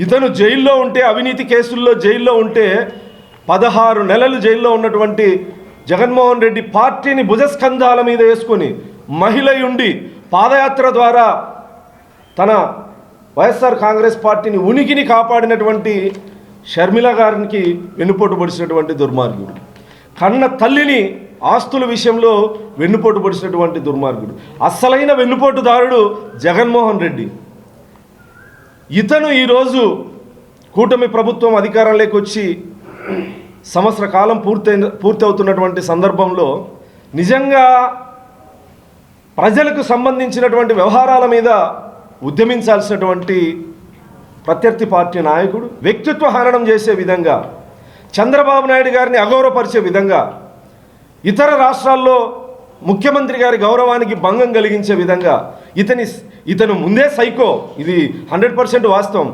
ఇతను జైల్లో ఉంటే, అవినీతి కేసుల్లో జైల్లో ఉంటే 16 నెలలు జైల్లో ఉన్నటువంటి జగన్మోహన్ రెడ్డి పార్టీని భుజస్కంధాల మీద వేసుకొని మహిళయుండి పాదయాత్ర ద్వారా తన వైఎస్ఆర్ కాంగ్రెస్ పార్టీని ఉనికిని కాపాడినటువంటి షర్మిల గారికి వెన్నుపోటు పొడిచినటువంటి దుర్మార్గుడు, కన్న తల్లిని ఆస్తుల విషయంలో వెన్నుపోటు పొడిచినటువంటి దుర్మార్గుడు, అస్సలైన వెన్నుపోటుదారుడు జగన్మోహన్ రెడ్డి. ఇతను ఈరోజు కూటమి ప్రభుత్వం అధికారంలోకి వచ్చి సంవత్సర కాలం పూర్తవుతున్నటువంటి సందర్భంలో నిజంగా ప్రజలకు సంబంధించినటువంటి వ్యవహారాల మీద ఉద్యమించాల్సినటువంటి ప్రత్యర్థి పార్టీ నాయకుడు వ్యక్తిత్వ హననం చేసే విధంగా, చంద్రబాబు నాయుడు గారిని అగౌరవపరిచే విధంగా, ఇతర రాష్ట్రాల్లో ముఖ్యమంత్రి గారి గౌరవానికి భంగం కలిగించే విధంగా ఇతను ముందే సైకో, ఇది 100% వాస్తవం.